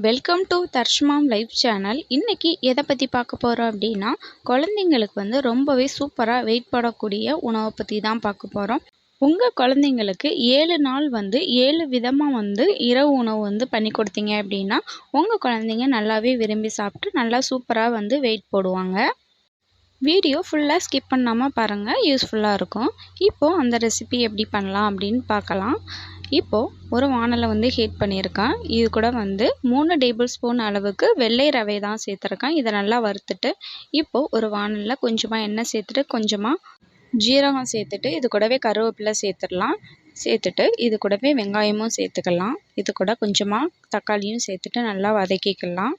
Welcome to தர்ஷ்மாம் life channel. இன்றைக்கி எதை பற்றி பார்க்க போகிறோம் அப்படின்னா, குழந்தைங்களுக்கு ரொம்பவே சூப்பராக வெயிட் போடக்கூடிய உணவை பற்றி தான் பார்க்க போகிறோம். உங்கள் குழந்தைங்களுக்கு 7 நாள் 7 விதமாக இரவு உணவு பண்ணி கொடுத்தீங்க அப்படின்னா, உங்கள் குழந்தைங்க நல்லாவே விரும்பி சாப்பிட்டு நல்லா சூப்பராக வெயிட் போடுவாங்க. வீடியோ ஃபுல்லாக ஸ்கிப் பண்ணாமல் பாருங்கள், யூஸ்ஃபுல்லாக இருக்கும். இப்போது அந்த ரெசிபி எப்படி பண்ணலாம் அப்படின்னு பார்க்கலாம். இப்போது ஒரு வானலை ஹீட் பண்ணியிருக்கேன். இது கூட 3 டேபிள் ஸ்பூன் அளவுக்கு வெள்ளை ரவை தான் சேர்த்துருக்கேன். இதை நல்லா வறுத்துட்டு இப்போது ஒரு வானலில் கொஞ்சமாக எண்ணெய் சேர்த்துட்டு கொஞ்சமாக ஜீரகம் சேர்த்துட்டு இது கூடவே கருவேப்பிலை சேர்த்துடலாம். சேர்த்துட்டு இது கூடவே வெங்காயமும் சேர்த்துக்கலாம். இது கூட கொஞ்சமாக தக்காளியும் சேர்த்துட்டு நல்லா வதக்கிக்கலாம்.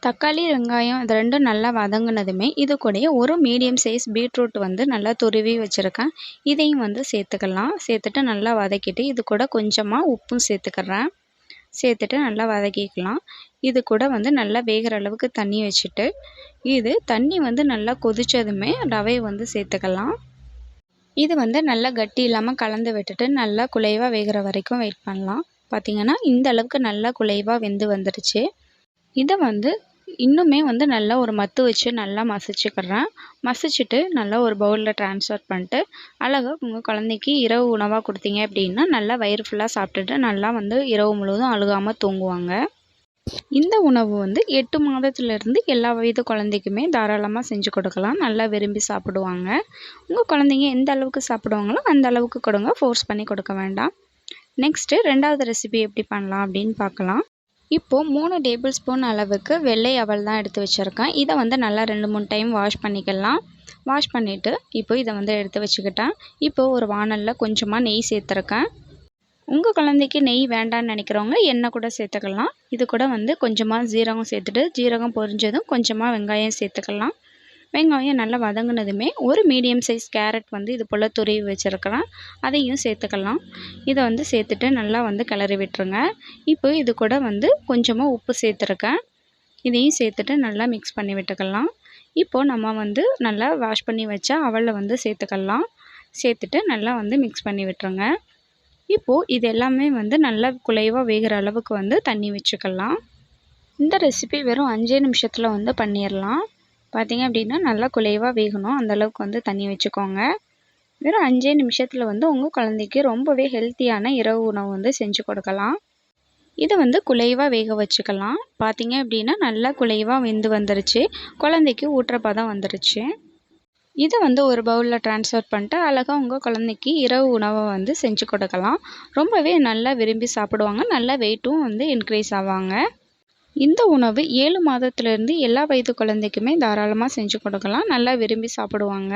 தக்காளி வெங்காயம் இது ரெண்டும் நல்லா வதங்கினதுமே இது கூட ஒரு மீடியம் சைஸ் பீட்ரூட் நல்லா துருவி வச்சுருக்கேன். இதையும் சேர்த்துக்கலாம். சேர்த்துட்டு நல்லா வதக்கிட்டு இது கூட கொஞ்சமாக உப்பும் சேர்த்துக்கிறேன். சேர்த்துட்டு நல்லா வதக்கிக்கலாம். இது கூட நல்லா வேகிற அளவுக்கு தண்ணி வச்சுட்டு இது தண்ணி நல்லா கொதித்ததுமே ரவை சேர்த்துக்கலாம். இது நல்லா கட்டி இல்லாமல் கலந்து விட்டுட்டு நல்லா குழைவாக வேகிற வரைக்கும் வெயிட் பண்ணலாம். பார்த்திங்கன்னா இந்த அளவுக்கு நல்லா குழைவாக வெந்து வந்துடுச்சு. இதை இன்னுமே நல்லா ஒரு மத்து வச்சு நல்லா மசிச்சுக்கிறேன். மசிச்சுட்டு நல்லா ஒரு பவுலில் ட்ரான்ஸ்ஃபர் பண்ணிட்டு அழகாக உங்கள் குழந்தைக்கு இரவு உணவாக கொடுத்தீங்க அப்படின்னா நல்லா வயிறு ஃபுல்லாக சாப்பிட்டுட்டு நல்லா இரவு முழுவதும் அழுகாமல் தூங்குவாங்க. இந்த உணவு 8 மாதத்துலேருந்து எல்லா வயது குழந்தைக்குமே தாராளமாக செஞ்சு கொடுக்கலாம். நல்லா விரும்பி சாப்பிடுவாங்க. உங்கள் குழந்தைங்க எந்த அளவுக்கு சாப்பிடுவாங்களோ அந்த அளவுக்கு கொடுங்க, ஃபோர்ஸ் பண்ணி கொடுக்க வேண்டாம். நெக்ஸ்ட்டு 2வது ரெசிபி எப்படி பண்ணலாம் அப்படின்னு பார்க்கலாம். இப்போது 3 டேபிள் ஸ்பூன் அளவுக்கு வெள்ளை அவல் தான் எடுத்து வச்சுருக்கேன். இதை நல்லா 2-3 டைம் வாஷ் பண்ணிக்கலாம். வாஷ் பண்ணிவிட்டு இப்போ இதை எடுத்து வச்சுக்கிட்டேன். இப்போது ஒரு வானலில் கொஞ்சமாக நெய் சேர்த்துருக்கேன். உங்கள் குழந்தைக்கு நெய் வேண்டான்னு நினைக்கிறவங்க எண்ணெய் கூட சேர்த்துக்கலாம். இது கூட கொஞ்சமாக ஜீரகம் சேர்த்துட்டு ஜீரகம் பொரிஞ்சதும் கொஞ்சமாக வெங்காயம் சேர்த்துக்கலாம். வெங்காயம் நல்லா வதங்கினதுமே ஒரு மீடியம் சைஸ் கேரட் இது போல் துருவி வச்சுருக்கிறேன். அதையும் சேர்த்துக்கலாம். இதை சேர்த்துட்டு நல்லா கிளறி விட்டுருங்க. இப்போ இது கூட கொஞ்சமாக உப்பு சேர்த்துருக்கேன். இதையும் சேர்த்துட்டு நல்லா மிக்ஸ் பண்ணி விட்டுக்கலாம். இப்போது நம்ம நல்லா வாஷ் பண்ணி வச்ச அவலை சேர்த்துக்கலாம். சேர்த்துட்டு நல்லா மிக்ஸ் பண்ணி விட்டுருங்க. இப்போது இது எல்லாமே நல்லா குழைவாக வேகிற அளவுக்கு தண்ணி வச்சுக்கலாம். இந்த ரெசிபி வெறும் 5 நிமிஷத்தில் பண்ணிடலாம். பார்த்திங்க அப்படின்னா நல்லா குழைவாக வேகணும், அந்தளவுக்கு தண்ணி வச்சுக்கோங்க. வெறும் 5 நிமிஷத்தில் உங்கள் குழந்தைக்கு ரொம்பவே ஹெல்த்தியான இரவு உணவு செஞ்சு கொடுக்கலாம். இதை குழைவாக வேக வச்சுக்கலாம். பார்த்திங்க அப்படின்னா நல்லா குழைவாக வெந்து வந்துருச்சு. குழந்தைக்கு ஊட்டுற பதம் வந்துருச்சு. இதை ஒரு பவுலில் ட்ரான்ஸ்ஃபர் பண்ணிட்டு அழகாக உங்கள் குழந்தைக்கு இரவு உணவை செஞ்சு கொடுக்கலாம். ரொம்பவே நல்லா விரும்பி சாப்பிடுவாங்க. நல்லா வெயிட்டும் இன்க்ரீஸ் ஆவாங்க. இந்த உணவு 7 மாதத்துலேருந்து எல்லா வயது குழந்தைக்குமே தாராளமாக செஞ்சு கொடுக்கலாம். நல்லா விரும்பி சாப்பிடுவாங்க.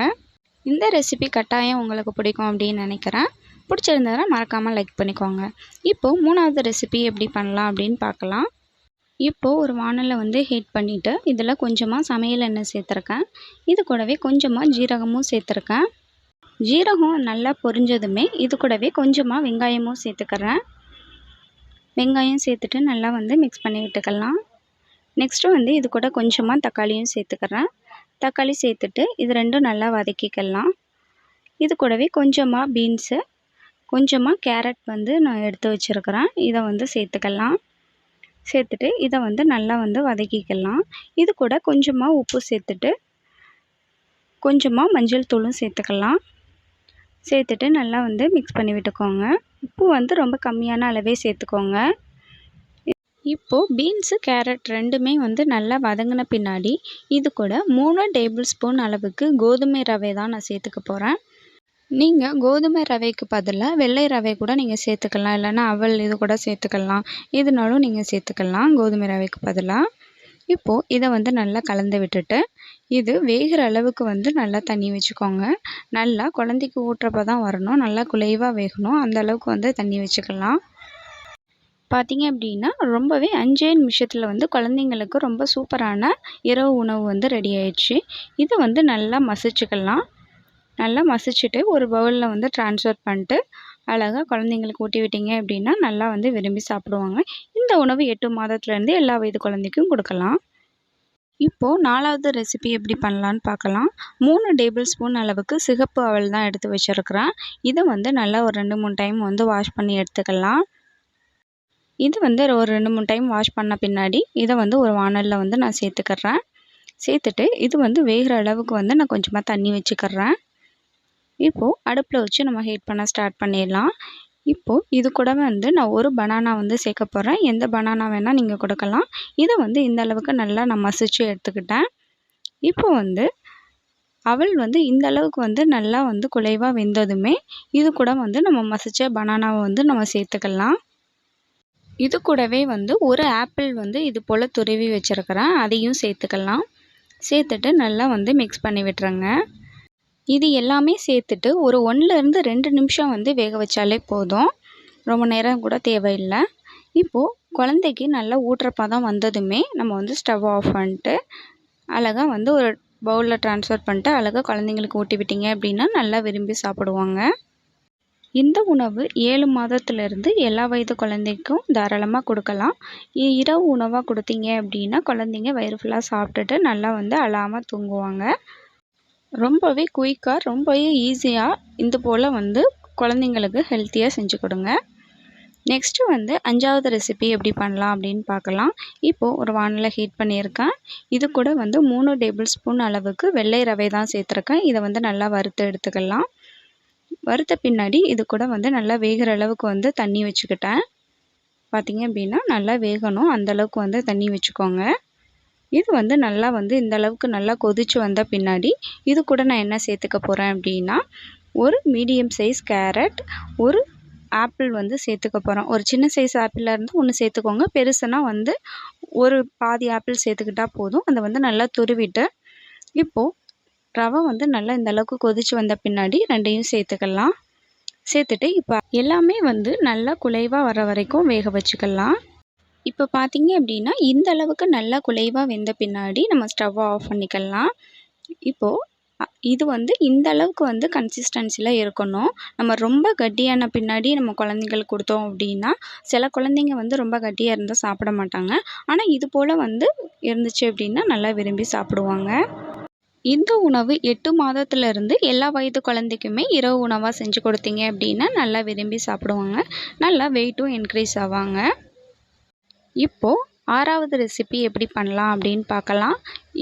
இந்த ரெசிபி கட்டாயம் உங்களுக்கு பிடிக்கும் அப்படின்னு நினைக்கிறேன். பிடிச்சிருந்ததுன்னா மறக்காமல் லைக் பண்ணிக்கோங்க. இப்போது 3வது ரெசிபி எப்படி பண்ணலாம் அப்படின்னு பார்க்கலாம். இப்போது ஒரு வானலை ஹீட் பண்ணிவிட்டு இதில் கொஞ்சமாக சமையல் எண்ணெய் சேர்த்துருக்கேன். இது கூடவே கொஞ்சமாக ஜீரகமும் சேர்த்துருக்கேன். ஜீரகம் நல்லா பொரிஞ்சதுமே இது கூடவே கொஞ்சமாக வெங்காயமும் சேர்த்துக்கிறேன். வெங்காயம் சேர்த்துட்டு நல்லா மிக்ஸ் பண்ணி விட்டுக்கலாம். நெக்ஸ்ட்டு இது கூட கொஞ்சமாக தக்காளியும் சேர்த்துக்கிறேன். தக்காளி சேர்த்துட்டு இது ரெண்டும் நல்லா வதக்கிக்கலாம். இது கூடவே கொஞ்சமாக பீன்ஸு கொஞ்சமாக கேரட் நான் எடுத்து வச்சுருக்கிறேன். இதை சேர்த்துக்கலாம். சேர்த்துட்டு இதை நல்லா வதக்கிக்கலாம். இது கூட கொஞ்சமாக உப்பு சேர்த்துட்டு கொஞ்சமாக மஞ்சள் தூளும் சேர்த்துக்கலாம். சேர்த்துட்டு நல்லா மிக்ஸ் பண்ணி விட்டுக்கோங்க. உப்பு ரொம்ப கம்மியான அளவே சேர்த்துக்கோங்க. இப்போது பீன்ஸு கேரட் ரெண்டுமே நல்லா வதங்கின பின்னாடி இது கூட 3 டேபிள் ஸ்பூன் அளவுக்கு கோதுமை ரவை தான் நான் சேர்த்துக்க போகிறேன். நீங்கள் கோதுமை ரவைக்கு பதிலாக வெள்ளை ரவை கூட நீங்கள் சேர்த்துக்கலாம். இல்லைன்னா அவல் இது கூட சேர்த்துக்கலாம். எதுனாலும் நீங்கள் சேர்த்துக்கலாம் கோதுமை ரவைக்கு பதிலாக. இப்போது இதை நல்லா கலந்து விட்டுட்டு இது வேகிற அளவுக்கு நல்லா தண்ணி வச்சுக்கோங்க. நல்லா குழந்தைக்கு ஊட்டுறப்ப தான் வரணும். நல்லா குழைவாக வேகணும். அந்த அளவுக்கு தண்ணி வச்சுக்கலாம். பார்த்திங்க அப்படின்னா ரொம்பவே 5 நிமிஷத்தில் குழந்தைங்களுக்கு ரொம்ப சூப்பரான இரவு உணவு ரெடி ஆயிடுச்சு. இதை நல்லா மசிச்சுக்கலாம். நல்லா மசிச்சுட்டு ஒரு பவுலில் ட்ரான்ஸ்ஃபர் பண்ணிட்டு அழகாக குழந்தைங்களுக்கு ஊட்டி விட்டீங்க அப்படின்னா நல்லா விரும்பி சாப்பிடுவாங்க. இந்த உணவு 8 மாதத்துலேருந்து எல்லா வயது குழந்தைக்கும் கொடுக்கலாம். இப்போது 4வது ரெசிபி எப்படி பண்ணலான்னு பார்க்கலாம். 3 டேபிள் ஸ்பூன் அளவுக்கு சிகப்பு அவல் தான் எடுத்து வச்சுருக்கிறேன். இதை நல்லா ஒரு 2-3 டைம் வாஷ் பண்ணி எடுத்துக்கலாம். இது வந்து ஒரு 2, 3 டைம் வாஷ் பண்ண பின்னாடி இதை வந்து ஒரு வானலில் வந்து நான் சேர்த்துக்கிறேன். சேர்த்துட்டு இது வந்து வேகிற அளவுக்கு வந்து நான் கொஞ்சமாக தண்ணி வச்சுக்கிறேன். இப்போது அடுப்பில் வச்சு நம்ம ஹீட் பண்ண ஸ்டார்ட் பண்ணிடலாம். இப்போது இது கூட வந்து நான் ஒரு பனானா வந்து சேர்க்க போகிறேன். எந்த பனானா வேணால் நீங்கள் கொடுக்கலாம். இதை வந்து இந்த அளவுக்கு நல்லா நான் மசிச்சு எடுத்துக்கிட்டேன். இப்போ வந்து அவல் வந்து இந்த அளவுக்கு வந்து நல்லா வந்து குலைவாக வெந்ததுமே இது கூட வந்து நம்ம மசிச்ச பனானாவை வந்து நம்ம சேர்த்துக்கலாம். இது கூடவே வந்து ஒரு ஆப்பிள் வந்து இது போல் துருவி வச்சுருக்கிறேன், அதையும் சேர்த்துக்கலாம். சேர்த்துட்டு நல்லா வந்து மிக்ஸ் பண்ணி விட்டுருங்க. இது எல்லாமே சேர்த்துட்டு ஒரு 1லேருந்து 2 நிமிஷம் வந்து வேக வச்சாலே போதும், ரொம்ப நேரம் கூட தேவையில்லை. இப்போது குழந்தைக்கு நல்லா ஊட்டுற பதம் வந்ததுமே நம்ம வந்து ஸ்டவ் ஆஃப் பண்ணிட்டு அழகாக வந்து ஒரு பவுலில் ட்ரான்ஸ்ஃபர் பண்ணிட்டு அழகாக குழந்தைங்களுக்கு ஊட்டி விட்டீங்க அப்படின்னா நல்லா விரும்பி சாப்பிடுவாங்க. இந்த உணவு 7 மாதத்துலேருந்து எல்லா வயது குழந்தைக்கும் தாராளமாக கொடுக்கலாம். இரவு உணவாக கொடுத்தீங்க அப்படின்னா குழந்தைங்க வயிறு ஃபுல்லாக சாப்பிட்டுட்டு நல்லா வந்து அழாமல் தூங்குவாங்க. ரொம்பவே குயிக்காக ரொம்பவே ஈஸியாக இது போல் வந்து குழந்தைங்களுக்கு ஹெல்த்தியாக செஞ்சு கொடுங்க. நெக்ஸ்ட்டு வந்து 5வது ரெசிபி எப்படி பண்ணலாம் அப்படின்னு பார்க்கலாம். இப்போது ஒரு வானலை ஹீட் பண்ணியிருக்கேன். இது கூட வந்து 3 டேபிள் ஸ்பூன் அளவுக்கு வெள்ளை ரவை தான் சேர்த்துருக்கேன். இதை வந்து நல்லா வறுத்து எடுத்துக்கலாம். வறுத்த பின்னாடி இது கூட வந்து நல்லா வேகிற அளவுக்கு வந்து தண்ணி வச்சுக்கிட்டேன். பார்த்திங்க அப்படின்னா நல்லா வேகணும், அந்தளவுக்கு வந்து தண்ணி வச்சுக்கோங்க. இது வந்து நல்லா வந்து இந்த அளவுக்கு நல்லா கொதிச்சு வந்த பின்னாடி இது கூட நான் என்ன சேர்த்துக்க போகிறேன் அப்படின்னா ஒரு மீடியம் சைஸ் கேரட், ஒரு ஆப்பிள் வந்து சேர்த்துக்க போகிறோம். ஒரு சின்ன சைஸ் ஆப்பிளாக இருந்து ஒன்று சேர்த்துக்கோங்க, பெருசுனா வந்து ஒரு பாதி ஆப்பிள் சேர்த்துக்கிட்டால் போதும். அதை வந்து நல்லா துருவிட்டு இப்போது ரவை வந்து நல்லா இந்த அளவுக்கு கொதிச்சு வந்த பின்னாடி 2யும் சேர்த்துக்கலாம். சேர்த்துட்டு இப்போ எல்லாமே வந்து நல்லா குலைவாக வர வரைக்கும் வேக வச்சுக்கலாம். இப்போ பார்த்தீங்க அப்படின்னா இந்த அளவுக்கு நல்லா குலைவாக வெந்த பின்னாடி நம்ம ஸ்டவ்வை ஆஃப் பண்ணிக்கலாம். இப்போது இது வந்து இந்த அளவுக்கு வந்து கன்சிஸ்டன்சியில் இருக்கணும். நம்ம ரொம்ப கட்டியான பின்னாடி நம்ம குழந்தைங்களுக்கு கொடுத்தோம் அப்படின்னா சில குழந்தைங்க வந்து ரொம்ப கட்டியாக இருந்தால் சாப்பிட மாட்டாங்க. ஆனால் இது போல் வந்து இருந்துச்சு அப்படின்னா நல்லா விரும்பி சாப்பிடுவாங்க. இந்த உணவு 8 மாதத்துலேருந்து எல்லா வயது குழந்தைக்குமே இரவு உணவாக செஞ்சு கொடுத்தீங்க அப்படின்னா நல்லா விரும்பி சாப்பிடுவாங்க, நல்லா வெயிட்டும் இன்க்ரீஸ் ஆவாங்க. இப்போது 6வது ரெசிபி எப்படி பண்ணலாம் அப்படின்னு பார்க்கலாம்.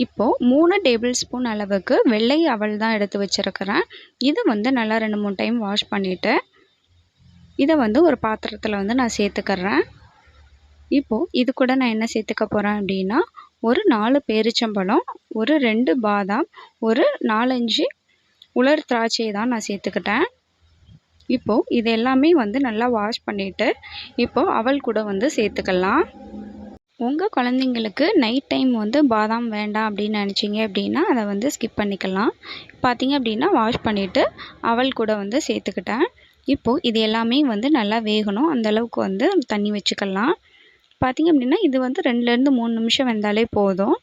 இப்போது 3 டேபிள் ஸ்பூன் அளவுக்கு வெள்ளை அவல் தான் எடுத்து வச்சுருக்கிறேன். இதை வந்து நல்லா 2, 3 டைம் வாஷ் பண்ணிவிட்டு இதை வந்து ஒரு பாத்திரத்தில் வந்து நான் சேர்த்துக்கிறேன். இப்போது இது கூட நான் என்ன சேர்த்துக்க போகிறேன் அப்படின்னா ஒரு 4 பேரிச்சம்பழம், ஒரு 2 பாதாம், ஒரு 4-5 உலர் திராட்சை தான் நான் சேர்த்துக்கிட்டேன். இப்போது இது எல்லாமே வந்து நல்லா வாஷ் பண்ணிவிட்டு இப்போது அவல் கூட வந்து சேர்த்துக்கலாம். உங்கள் குழந்தைங்களுக்கு நைட் டைம் வந்து பாதாம் வேண்டாம் அப்படின்னு நினச்சிங்க அப்படின்னா அதை வந்து ஸ்கிப் பண்ணிக்கலாம். பார்த்திங்க அப்படின்னா வாஷ் பண்ணிவிட்டு அவல் கூட வந்து சேர்த்துக்கிட்டேன். இப்போது இது எல்லாமே வந்து நல்லா வேகணும், அந்தளவுக்கு வந்து தண்ணி வச்சுக்கலாம். பார்த்திங்க அப்படின்னா இது வந்து 2லேருந்து 3 நிமிஷம் வெந்தாலே போதும்.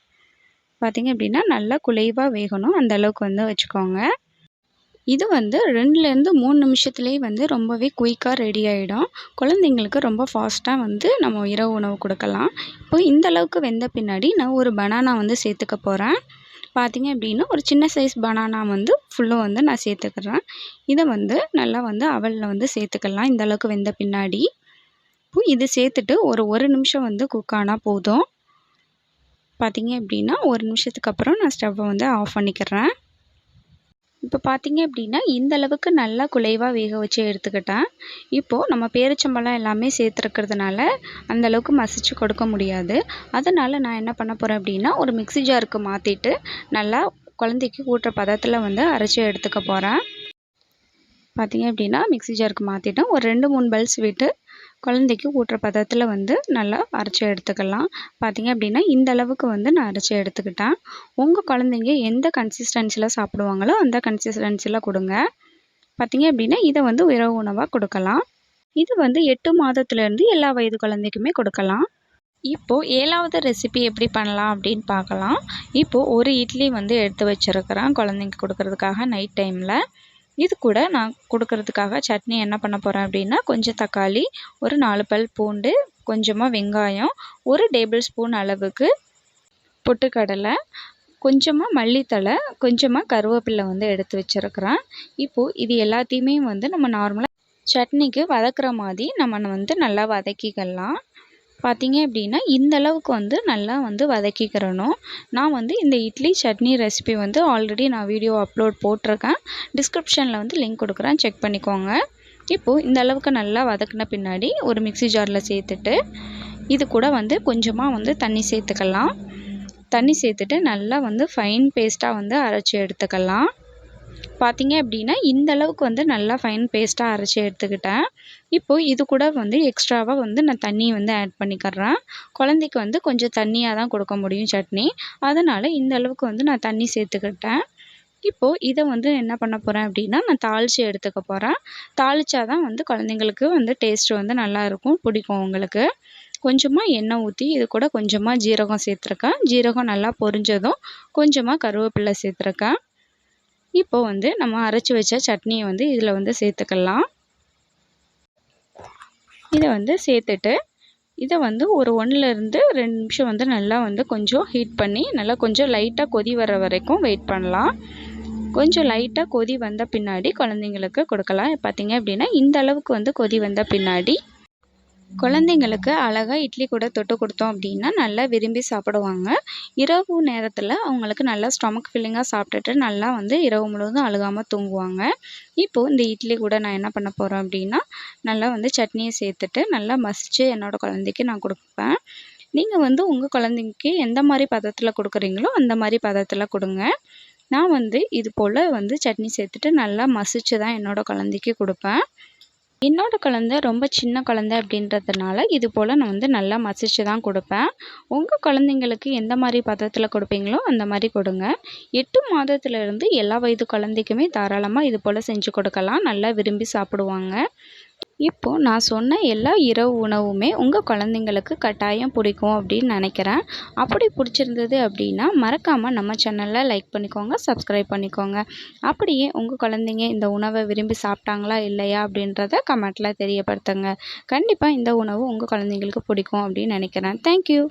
பார்த்திங்க அப்படின்னா நல்லா குலைவாக வேகணும், அந்தளவுக்கு வந்து வச்சுக்கோங்க. இது வந்து 2லேருந்து 3 நிமிஷத்துலேயே வந்து ரொம்பவே குயிக்காக ரெடி ஆகிடும். குழந்தைங்களுக்கு ரொம்ப ஃபாஸ்ட்டாக வந்து நம்ம இரவு உணவு கொடுக்கலாம். இப்போ இந்த அளவுக்கு வெந்த பின்னாடி நான் ஒரு பனானா வந்து சேர்த்துக்க போகிறேன். பார்த்திங்க அப்படின்னா ஒரு சின்ன சைஸ் பனானா வந்து ஃபுல்லும் வந்து நான் சேர்த்துக்கிறேன். இதை வந்து நல்லா வந்து அவலில் வந்து சேர்த்துக்கலாம் இந்த அளவுக்கு வெந்த பின்னாடி. இப்போ இது சேர்த்துட்டு ஒரு நிமிஷம் வந்து குக் ஆனால் போதும். பார்த்திங்க அப்படின்னா 1 நிமிஷத்துக்கு அப்புறம் நான் ஸ்டவ்வை வந்து ஆஃப் பண்ணிக்கிறேன். இப்போ பார்த்தீங்க அப்படின்னா இந்த அளவுக்கு நல்லா குலைவாக வேக வச்சு எடுத்துக்கிட்டேன். இப்போது நம்ம பேரிச்சம்பழம் எல்லாமே சேர்த்துருக்கிறதுனால அந்தளவுக்கு மசிச்சு கொடுக்க முடியாது. அதனால் நான் என்ன பண்ண போகிறேன் அப்படின்னா ஒரு மிக்ஸி ஜாருக்கு மாற்றிட்டு நல்லா குழந்தைக்கு ஊட்டுற பதத்தில் வந்து அரைச்சி எடுத்துக்க போகிறேன். பார்த்தீங்க அப்படின்னா மிக்ஸி ஜாருக்கு மாற்றிட்டேன். ஒரு 2-3 பல்ஸ் விட்டு குழந்தைக்கு ஊட்டுற பதத்தில் வந்து நல்லா அரைச்சி எடுத்துக்கலாம். பார்த்திங்க அப்படின்னா இந்த அளவுக்கு வந்து நான் அரைச்சி எடுத்துக்கிட்டேன். உங்கள் குழந்தைங்க எந்த கன்சிஸ்டன்சியில் சாப்பிடுவாங்களோ அந்த கன்சிஸ்டன்சியில் கொடுங்க. பார்த்திங்க அப்படின்னா இதை வந்து இரவு உணவாக கொடுக்கலாம். இது வந்து 8 மாதத்துலேருந்து எல்லா வயது குழந்தைக்குமே கொடுக்கலாம். இப்போது 7வது ரெசிபி எப்படி பண்ணலாம் அப்படின்னு பார்க்கலாம். இப்போது ஒரு இட்லி வந்து எடுத்து வச்சுருக்கிறேன் குழந்தைங்க கொடுக்கறதுக்காக நைட் டைமில். இது கூட நான் கொடுக்கறதுக்காக சட்னி என்ன பண்ண போகிறேன் அப்படின்னா கொஞ்சம் தக்காளி, ஒரு 4 பல் பூண்டு, கொஞ்சமாக வெங்காயம், ஒரு டேபிள் ஸ்பூன் அளவுக்கு பொட்டுக்கடலை, கொஞ்சமாக மல்லித்தழை, கொஞ்சமாக கருவேப்பிலை வந்து எடுத்து வச்சுருக்கிறேன். இப்போது இது எல்லாத்தையுமே வந்து நம்ம நார்மலாக சட்னிக்கு வதக்குற மாதிரி நம்ம வந்து நல்லா வதக்கிக்கலாம். பார்த்தீங்க அப்படின்னா இந்த அளவுக்கு வந்து நல்லா வந்து வதக்கிக்கிறணும். நான் வந்து இந்த இட்லி சட்னி ரெசிபி வந்து ஆல்ரெடி நான் வீடியோ அப்லோட் போட்டிருக்கேன். டிஸ்கிரிப்ஷனில் வந்து லிங்க் கொடுக்குறேன், செக் பண்ணிக்கோங்க. இப்போது இந்த அளவுக்கு நல்லா வதக்கின பின்னாடி ஒரு மிக்ஸி ஜாரில் சேர்த்துட்டு இது கூட வந்து கொஞ்சமாக வந்து தண்ணி சேர்த்துக்கலாம். தண்ணி சேர்த்துட்டு நல்லா வந்து ஃபைன் பேஸ்ட்டாக வந்து அரைச்சி எடுத்துக்கலாம். பார்த்தீங்க அப்படின்னா இந்த அளவுக்கு வந்து நல்லா ஃபைன் பேஸ்ட்டாக அரைச்சி எடுத்துக்கிட்டேன். இப்போது இது கூட வந்து எக்ஸ்ட்ராவாக வந்து நான் தண்ணி வந்து ஆட் பண்ணிக்கிறேன். குழந்தைக்கு வந்து கொஞ்சம் தண்ணியாக தான் கொடுக்க முடியும் சட்னி. அதனால் இந்த அளவுக்கு வந்து நான் தண்ணி சேர்த்துக்கிட்டேன். இப்போது இதை வந்து என்ன பண்ண போகிறேன் அப்படின்னா நான் தாளித்து எடுத்துக்க போகிறேன். தாளித்தா தான் வந்து குழந்தைங்களுக்கு வந்து டேஸ்ட்டு வந்து நல்லாயிருக்கும், பிடிக்கும் அவங்களுக்கு. கொஞ்சமாக எண்ணெய் ஊற்றி இது கூட கொஞ்சமாக ஜீரகம் சேர்த்துருக்கேன். ஜீரகம் நல்லா பொரிஞ்சதும் கொஞ்சமாக கருவேப்பிலை சேர்த்துருக்கேன். இப்போ வந்து நம்ம அரைச்சி வச்ச சட்னியை வந்து இதில் வந்து சேர்த்துக்கலாம். இதை வந்து சேர்த்துட்டு இதை வந்து ஒரு 1லேருந்து 2 நிமிஷம் வந்து நல்லா வந்து கொஞ்சம் ஹீட் பண்ணி நல்லா கொஞ்சம் லைட்டாக கொதி வர வரைக்கும் வெயிட் பண்ணலாம். கொஞ்சம் லைட்டாக கொதி வந்த பின்னாடி குழந்தைங்களுக்கு கொடுக்கலாம். பார்த்தீங்க அப்படின்னா இந்த அளவுக்கு வந்து கொதி வந்த பின்னாடி குழந்தைங்களுக்கு அழகாக இட்லி கூட தொட்டு கொடுத்தோம் அப்படின்னா நல்லா விரும்பி சாப்பிடுவாங்க. இரவு நேரத்தில் அவங்களுக்கு நல்லா ஸ்டொமக் ஃபில்லிங்காக சாப்பிட்டுட்டு நல்லா வந்து இரவு முழுவதும் அழுகாமல் தூங்குவாங்க. இப்போது இந்த இட்லி கூட நான் என்ன பண்ண போகிறேன் அப்படின்னா நல்லா வந்து சட்னியை சேர்த்துட்டு நல்லா மசித்து என்னோடய குழந்தைக்கு நான் கொடுப்பேன். நீங்கள் வந்து உங்கள் குழந்தைக்கு எந்த மாதிரி பதத்தில் கொடுக்குறீங்களோ அந்த மாதிரி பதத்தில் கொடுங்க. நான் வந்து இது போல் வந்து சட்னி சேர்த்துட்டு நல்லா மசித்து தான் என்னோடய குழந்தைக்கு கொடுப்பேன். என்னோட குழந்தை ரொம்ப சின்ன குழந்தை அப்படின்றதுனால இது போல் நான் வந்து நல்லா மசிச்சு தான் கொடுப்பேன். உங்கள் குழந்தைங்களுக்கு எந்த மாதிரி பதத்தில் கொடுப்பீங்களோ அந்த மாதிரி கொடுங்க. 8 மாதத்துலேருந்து எல்லா வயது குழந்தைக்குமே தாராளமாக இது போல் செஞ்சு கொடுக்கலாம். நல்லா விரும்பி சாப்பிடுவாங்க. இப்போது நான் சொன்ன எல்லா இரவு உணவுமே உங்கள் குழந்தைங்களுக்கு கட்டாயம் பிடிக்கும் அப்படின்னு நினைக்கிறேன். அப்படி பிடிச்சிருந்தது அப்படின்னா மறக்காமல் நம்ம சேனலில் லைக் பண்ணிக்கோங்க, சப்ஸ்கிரைப் பண்ணிக்கோங்க. அப்படியே உங்கள் குழந்தைங்க இந்த உணவை விரும்பி சாப்பிட்டாங்களா இல்லையா அப்படின்றத கமெண்ட்டில் தெரியப்படுத்துங்க. கண்டிப்பாக இந்த உணவு உங்கள் குழந்தைங்களுக்கு பிடிக்கும் அப்படின்னு நினைக்கிறேன். தேங்க்யூ.